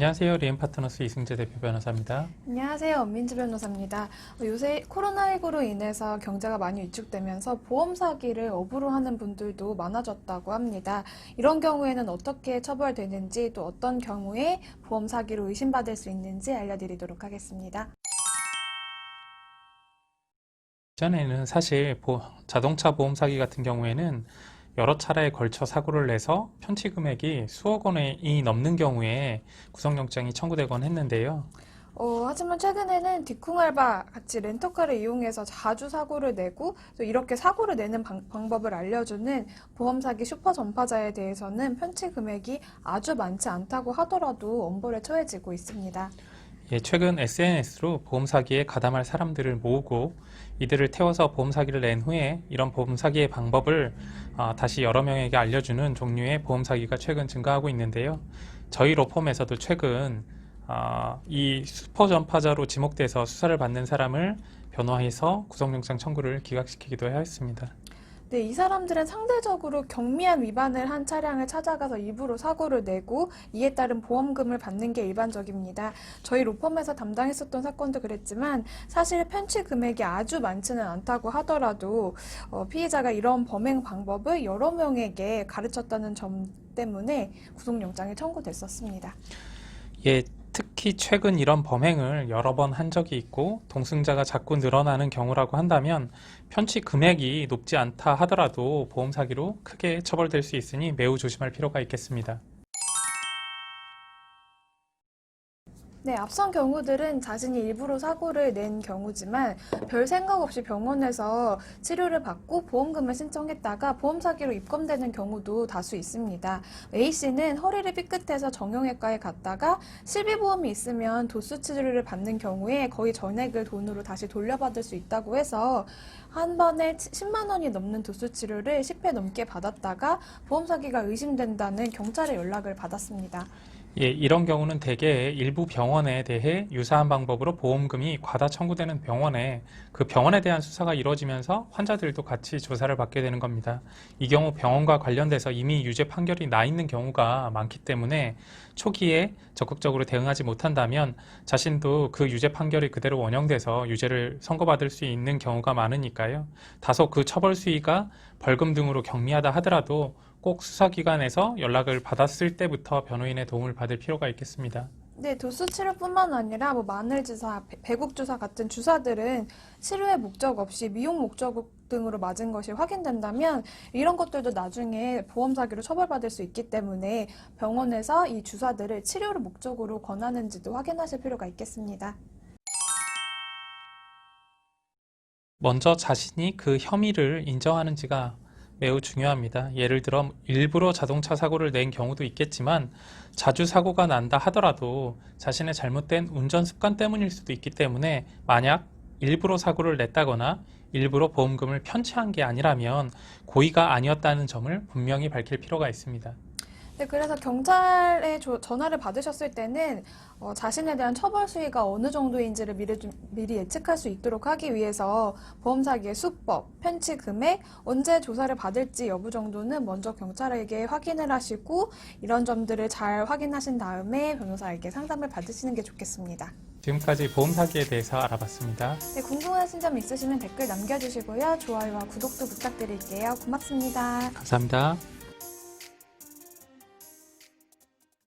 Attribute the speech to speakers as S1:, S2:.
S1: 안녕하세요. 리엠파트너스 이승재 대표 변호사입니다.
S2: 안녕하세요. 엄민지 변호사입니다. 요새 코로나19로 인해서 경제가 많이 위축되면서 보험 사기를 업으로 하는 분들도 많아졌다고 합니다. 이런 경우에는 어떻게 처벌되는지 또 어떤 경우에 보험 사기로 의심받을 수 있는지 알려드리도록 하겠습니다.
S1: 이전에는 사실 자동차 보험 사기 같은 경우에는 여러 차례에 걸쳐 사고를 내서 편취 금액이 수억 원이 넘는 경우에 구속영장이 청구되곤 했는데요.
S2: 하지만 최근에는 디쿵알바 같이 렌터카를 이용해서 자주 사고를 내고 또 이렇게 사고를 내는 방법을 알려주는 보험 사기 슈퍼 전파자에 대해서는 편취 금액이 아주 많지 않다고 하더라도 엄벌에 처해지고 있습니다.
S1: 최근 SNS로 보험 사기에 가담할 사람들을 모으고 이들을 태워서 보험 사기를 낸 후에 이런 보험 사기의 방법을 다시 여러 명에게 알려주는 종류의 보험 사기가 최근 증가하고 있는데요. 저희 로펌에서도 최근 이 슈퍼 전파자로 지목돼서 수사를 받는 사람을 변호해서 구속영장 청구를 기각시키기도 했습니다.
S2: 네, 이 사람들은 상대적으로 경미한 위반을 한 차량을 찾아가서 일부러 사고를 내고 이에 따른 보험금을 받는 게 일반적입니다. 저희 로펌에서 담당했었던 사건도 그랬지만 사실 편취 금액이 아주 많지는 않다고 하더라도 피해자가 이런 범행 방법을 여러 명에게 가르쳤다는 점 때문에 구속영장이 청구됐었습니다.
S1: 특히 최근 이런 범행을 여러 번 한 적이 있고 동승자가 자꾸 늘어나는 경우라고 한다면 편취 금액이 높지 않다 하더라도 보험 사기로 크게 처벌될 수 있으니 매우 조심할 필요가 있겠습니다.
S2: 네, 앞선 경우들은 자신이 일부러 사고를 낸 경우지만 별 생각 없이 병원에서 치료를 받고 보험금을 신청했다가 보험 사기로 입건되는 경우도 다수 있습니다. A씨는 허리를 삐끗해서 정형외과에 갔다가 실비보험이 있으면 도수 치료를 받는 경우에 거의 전액을 돈으로 다시 돌려받을 수 있다고 해서 한 번에 10만 원이 넘는 도수 치료를 10회 넘게 받았다가 보험 사기가 의심된다는 경찰의 연락을 받았습니다.
S1: 이런 경우는 대개 일부 병원에 대해 유사한 방법으로 보험금이 과다 청구되는 병원에 그 병원에 대한 수사가 이루어지면서 환자들도 같이 조사를 받게 되는 겁니다. 이 경우 병원과 관련돼서 이미 유죄 판결이 나 있는 경우가 많기 때문에 초기에 적극적으로 대응하지 못한다면 자신도 그 유죄 판결이 그대로 원형돼서 유죄를 선고받을 수 있는 경우가 많으니까요. 다소 그 처벌 수위가 벌금 등으로 경미하다 하더라도 꼭 수사기관에서 연락을 받았을 때부터 변호인의 도움을 받을 필요가 있겠습니다.
S2: 네, 도수 치료뿐만 아니라 마늘 주사, 배국 주사 같은 주사들은 치료의 목적 없이 미용 목적 등으로 맞은 것이 확인된다면 이런 것들도 나중에 보험 사기로 처벌받을 수 있기 때문에 병원에서 이 주사들을 치료를 목적으로 권하는지도 확인하실 필요가 있겠습니다.
S1: 먼저 자신이 그 혐의를 인정하는지가 매우 중요합니다. 예를 들어 일부러 자동차 사고를 낸 경우도 있겠지만 자주 사고가 난다 하더라도 자신의 잘못된 운전 습관 때문일 수도 있기 때문에 만약 일부러 사고를 냈다거나 일부러 보험금을 편취한 게 아니라면 고의가 아니었다는 점을 분명히 밝힐 필요가 있습니다.
S2: 네, 그래서 경찰에 전화를 받으셨을 때는 자신에 대한 처벌 수위가 어느 정도인지를 미리 예측할 수 있도록 하기 위해서 보험 사기의 수법, 편취 금액, 언제 조사를 받을지 여부 정도는 먼저 경찰에게 확인을 하시고 이런 점들을 잘 확인하신 다음에 변호사에게 상담을 받으시는 게 좋겠습니다.
S1: 지금까지 보험 사기에 대해서 알아봤습니다.
S2: 네, 궁금하신 점 있으시면 댓글 남겨주시고요. 좋아요와 구독도 부탁드릴게요. 고맙습니다.
S1: 감사합니다.